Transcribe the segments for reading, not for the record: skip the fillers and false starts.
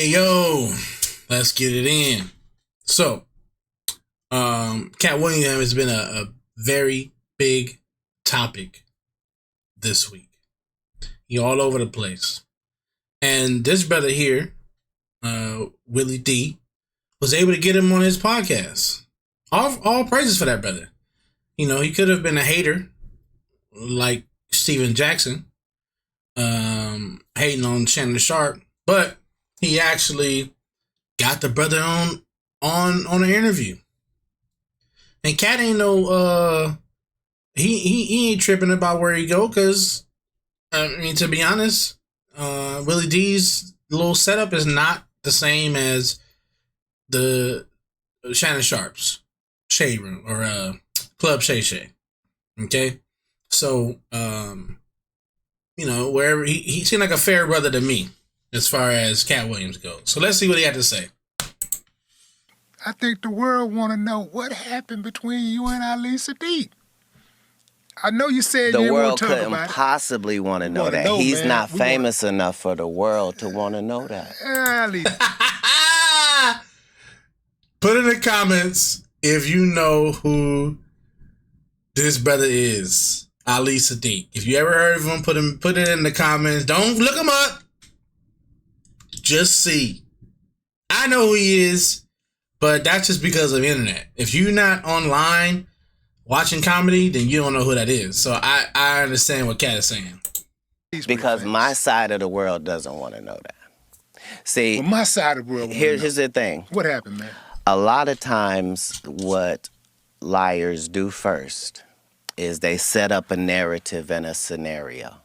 Hey, yo, let's get it in. So, Cat Williams has been a very big topic this week. He all over the place. And this brother here, Willie D, was able to get him on his podcast. All praises for that brother. You know, he could have been a hater like Steven Jackson, hating on Shannon Sharp, but he actually got the brother on an interview. And Cat ain't no he ain't tripping about where he go, because I mean, to be honest, Willie D's little setup is not the same as the Shannon Sharp's Shade Room or Club Shay Shay. Okay? So you know, wherever he seemed like a fair brother to me as far as Cat Williams goes. So let's see what he had to say. I think the world want to know what happened between you and Ali Sadique. I know you said the you world talk couldn't about possibly want to know wanna that. know, He's man. not We famous enough for the world to want to know that. Ali, Put in the comments if you know who this brother is, Ali Sadique. If you ever heard of him, put it in the comments. Don't look him up. Just see. I know who he is, but that's just because of the internet. If you're not online watching comedy, then you don't know who that is. So I understand what Cat is saying. Because my side of the world doesn't want to know that. See, well, my side of the world. here's the thing. What happened, man? A lot of times what liars do first is they set up a narrative and a scenario.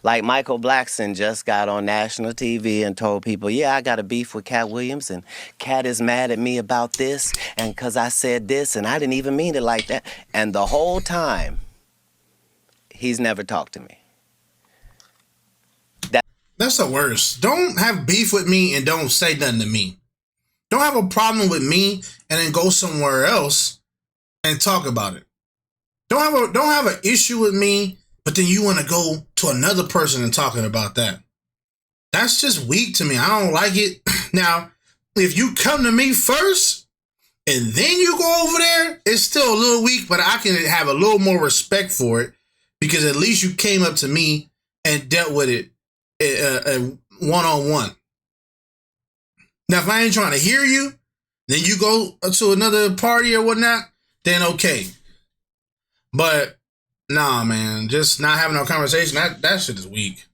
Like Michael Blackson just got on national TV and told people, yeah, I got a beef with Cat Williams, and Cat is mad at me about this, and because I said this, and I didn't even mean it like that. And the whole time, he's never talked to me. That's the worst. Don't have beef with me and don't say nothing to me. Don't have a problem with me and then go somewhere else and talk about it. Don't have an issue with me, but then you want to go to another person and talking about that. That's just weak to me. I don't like it. Now, if you come to me first and then you go over there, it's still a little weak, but I can have a little more respect for it because at least you came up to me and dealt with it one-on-one. Now, if I ain't trying to hear you, then you go to another party or whatnot, then okay. But nah, man, just not having no conversation, that shit is weak.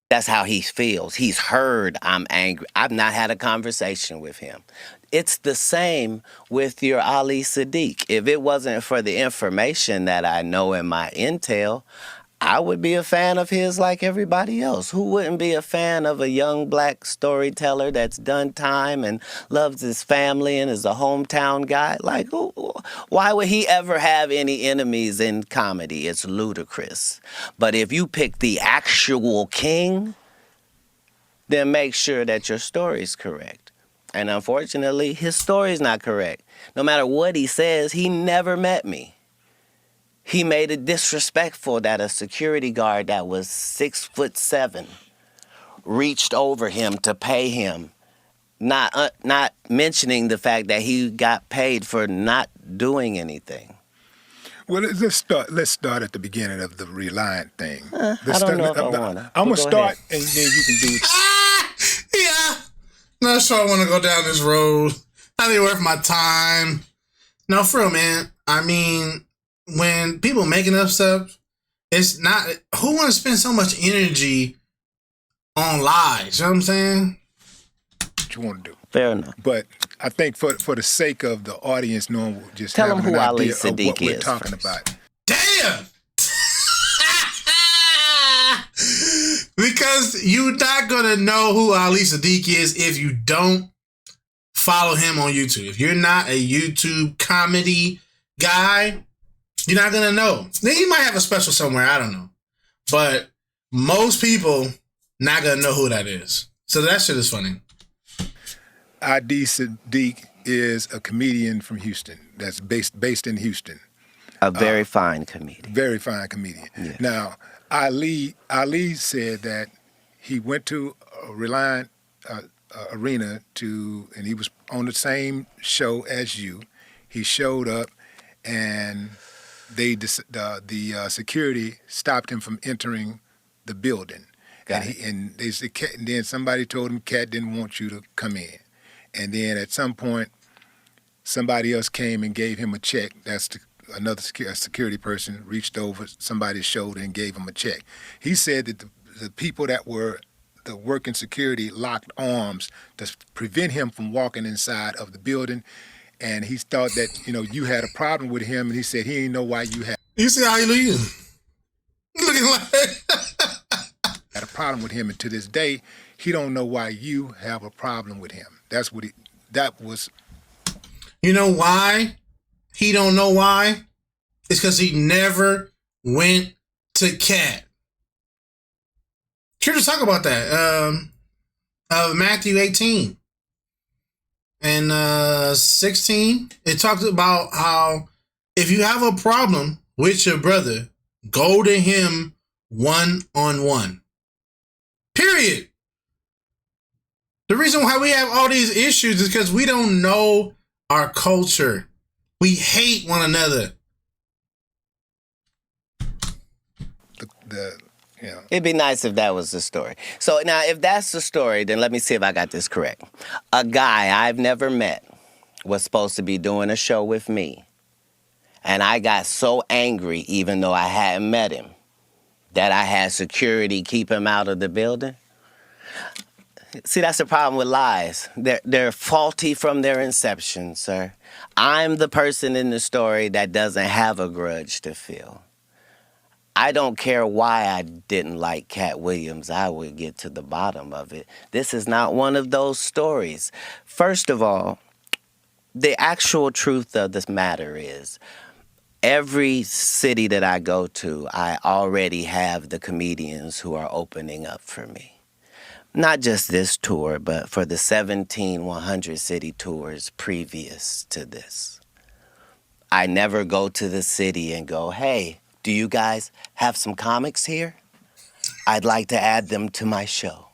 That's how he feels. He's heard I'm angry. I've not had a conversation with him. It's the same with your Ali Sadique. If it wasn't for the information that I know in my intel, I would be a fan of his like everybody else. Who wouldn't be a fan of a young black storyteller that's done time and loves his family and is a hometown guy? Like, why would he ever have any enemies in comedy? It's ludicrous. But if you pick the actual king, then make sure that your story's correct. And unfortunately, his story's not correct. No matter what he says, he never met me. He made it disrespectful that a security guard that was 6'7" reached over him to pay him, not mentioning the fact that he got paid for not doing anything. Well, let's start at the beginning of the Reliant thing. I don't know if I want to. I'm going to start, and then you can do it. Yeah. Not sure I want to go down this road. Not even worth my time. No, for real, man. I mean, when people making up stuff, it's not, who want to spend so much energy on lies? You know what I'm saying? What you want to do? Fair enough. But I think for the sake of the audience knowing, just tell having them who an Ali idea of Sadique what we're is talking first. about. Damn! Because you're not going to know who Ali Sadique is if you don't follow him on YouTube. If you're not a YouTube comedy guy, you're not going to know. Then he might have a special somewhere. I don't know. But most people not going to know who that is. So that shit is funny. Ali Sadique is a comedian from Houston that's based in Houston. A very fine comedian. Very fine comedian. Yeah. Now, Ali said that he went to Reliant arena and he was on the same show as you. He showed up, and the security stopped him from entering the building. And they said, and then somebody told him Cat didn't want you to come in. And then at some point, somebody else came and gave him a check. Another security person reached over somebody's shoulder and gave him a check. He said that the people that were the working security locked arms to prevent him from walking inside of the building. And he thought that, you had a problem with him, and he said he didn't know why you had. You see how he leaving? Looking like had a problem with him, and to this day, he don't know why you have a problem with him. That was. You know why? He don't know why? It's because he never went to Cat. Sure to talk about that. Matthew 18 and 16. It talks about how if you have a problem with your brother, go to him one-on-one. Period. The reason why we have all these issues is because we don't know our culture. We hate one another. It'd be nice if that was the story. So now, if that's the story, then let me see if I got this correct. A guy I've never met was supposed to be doing a show with me. And I got so angry, even though I hadn't met him, that I had security keep him out of the building. See, that's the problem with lies. They're faulty from their inception, sir. I'm the person in the story that doesn't have a grudge to feel. I don't care why I didn't like Cat Williams. I would get to the bottom of it. This is not one of those stories. First of all, the actual truth of this matter is every city that I go to, I already have the comedians who are opening up for me. Not just this tour, but for the 17 100 city tours previous to this. I never go to the city and go, hey, do you guys have some comics here? I'd like to add them to my show.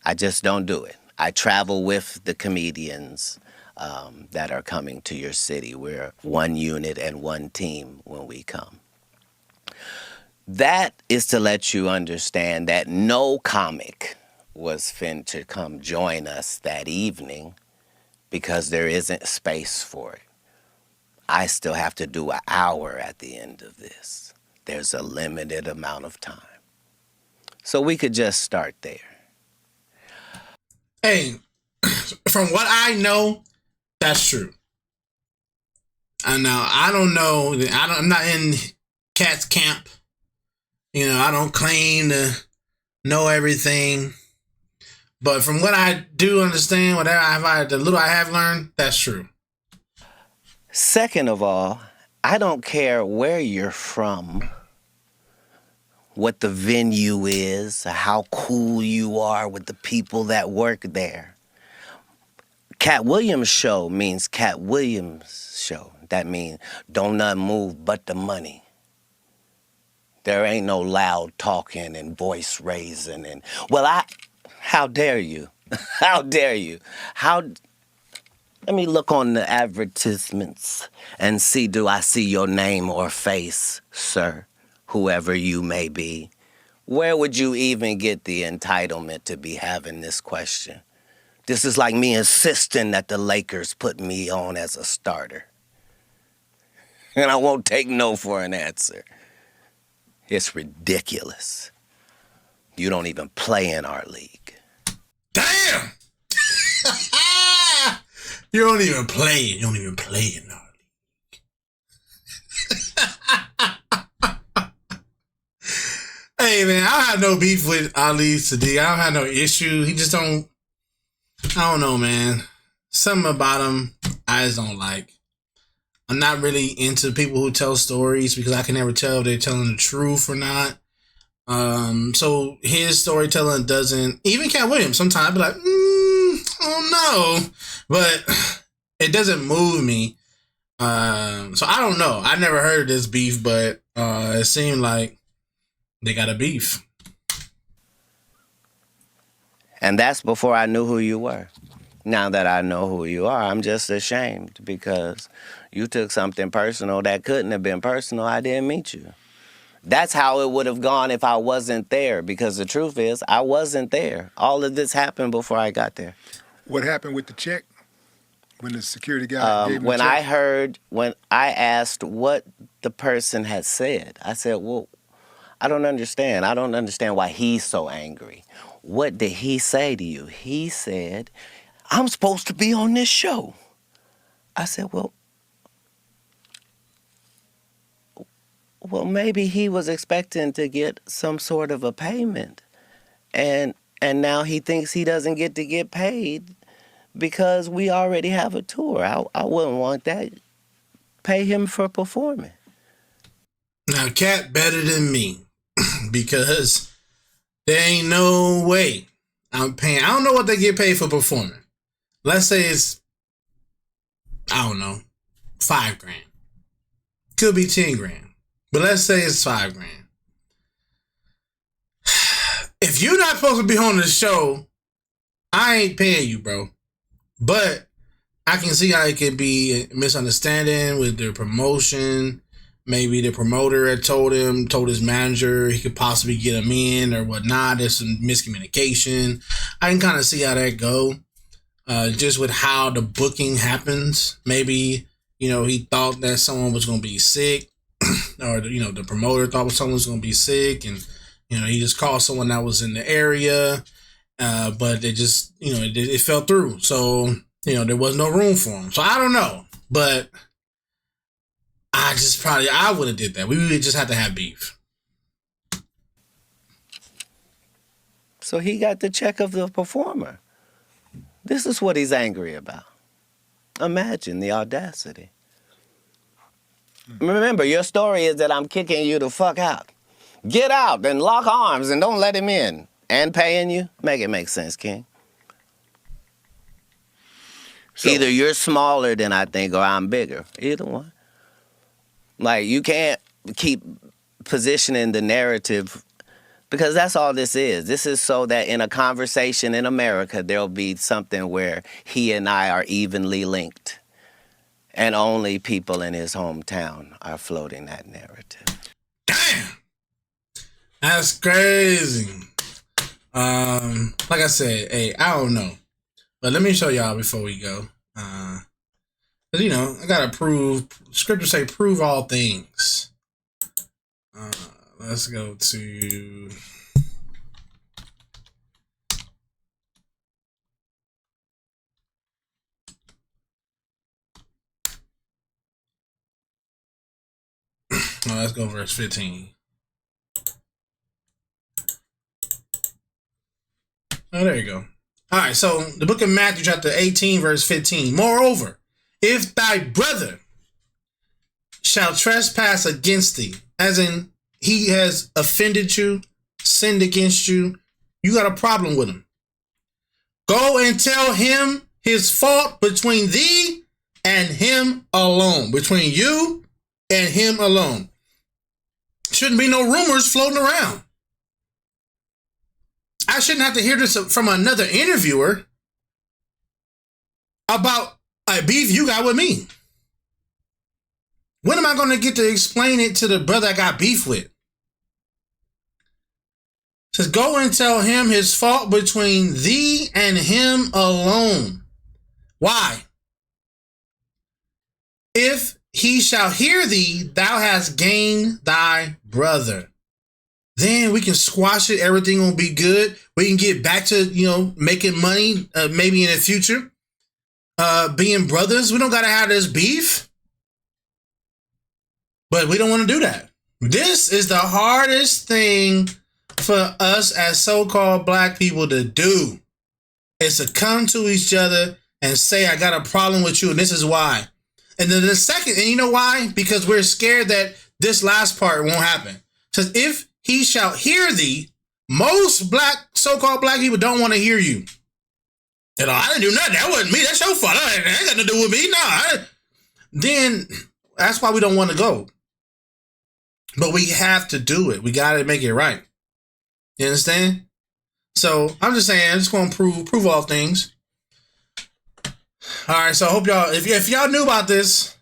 I just don't do it. I travel with the comedians that are coming to your city. We're one unit and one team when we come. That is to let you understand that no comic was fin to come join us that evening because there isn't space for it. I still have to do an hour at the end of this. There's a limited amount of time. So we could just start there. Hey, from what I know, that's true. And now I don't know. I'm not in Cat's camp. I don't claim to know everything. But from what I do understand, the little I have learned, that's true. Second of all, I don't care where you're from, what the venue is, how cool you are with the people that work there. Cat Williams show means Cat Williams show. That means don't nothing move but the money. There ain't no loud talking and voice raising and, how dare you? How dare you? Let me look on the advertisements and see, do I see your name or face, sir, whoever you may be? Where would you even get the entitlement to be having this question? This is like me insisting that the Lakers put me on as a starter. And I won't take no for an answer. It's ridiculous. You don't even play in our league. Damn! You don't even play. You don't even play in our league. Hey, man, I don't have no beef with Ali Sadique. I don't have no issue. He just don't... I don't know, man. Something about him I just don't like. I'm not really into people who tell stories because I can never tell if they're telling the truth or not. So his storytelling doesn't... Even Cat Williams, sometimes I'd be like, I don't know. But it doesn't move me. So I don't know. I never heard of this beef, but it seemed like they got a beef. And that's before I knew who you were. Now that I know who you are, I'm just ashamed because you took something personal that couldn't have been personal. I didn't meet you. That's how it would have gone if I wasn't there, because the truth is, I wasn't there. All of this happened before I got there. What happened with the check? When the security guy gave him When the check? when I asked what the person had said, I said, well, I don't understand. I don't understand why he's so angry. What did he say to you? He said, I'm supposed to be on this show. I said, well, maybe he was expecting to get some sort of a payment. And now he thinks he doesn't get to get paid because we already have a tour. I wouldn't want that. Pay him for performing. Now, Cat better than me because there ain't no way I'm paying. I don't know what they get paid for performing. Let's say it's, I don't know, $5 grand. Could be 10 grand. But let's say it's $5 grand. If you're not supposed to be on the show, I ain't paying you, bro. But I can see how it could be a misunderstanding with their promotion. Maybe the promoter had told his manager he could possibly get him in or whatnot. There's some miscommunication. I can kind of see how that go. Just with how the booking happens. Maybe, he thought that someone was going to be sick. Or, the promoter thought someone was going to be sick. And, he just called someone that was in the area. But it just, it fell through. So, there was no room for him. So I don't know. But I would have did that. We would just have to have beef. So he got the check of the performer. This is what he's angry about. Imagine the audacity. Remember, your story is that I'm kicking you the fuck out. Get out and lock arms and don't let him in. And paying you? Make it make sense, King. So, either you're smaller than I think or I'm bigger. Either one. Like, you can't keep positioning the narrative because that's all this is. This is so that in a conversation in America, there'll be something where he and I are evenly linked. And only people in his hometown are floating that narrative. Damn! That's crazy. Like I said, hey, I don't know. But let me show y'all before we go. But I gotta prove, scriptures say prove all things. Let's go to let's go verse 15. Oh, there you go. All right, so the book of Matthew chapter 18, verse 15. Moreover, if thy brother shall trespass against thee, as in he has offended you, sinned against you, you got a problem with him. Go and tell him his fault between thee and him alone. Between you and him alone. Shouldn't be no rumors floating around. I shouldn't have to hear this from another interviewer about a beef you got with me. When am I going to get to explain it to the brother I got beef with? It says, go and tell him his fault between thee and him alone. Why? If he shall hear thee, thou hast gained thy brother. Then we can squash it. Everything will be good. We can get back to, making money, maybe in the future. Being brothers. We don't got to have this beef. But we don't want to do that. This is the hardest thing for us as so-called black people to do. Is to come to each other and say, I got a problem with you, and this is why. And then the second, and you know why? Because we're scared that this last part won't happen. Says, if he shall hear thee, most so-called black people don't want to hear you. I didn't do nothing. That wasn't me. That's your fault. That ain't got nothing to do with me. No. Then that's why we don't want to go. But we have to do it. We got to make it right. You understand? So I'm just saying, I'm just gonna prove all things. All right, so I hope y'all, if y'all knew about this,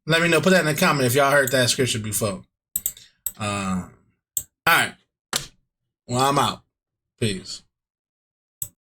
let me know. Put that in the comment if y'all heard that scripture before. All right. Well, I'm out. Peace.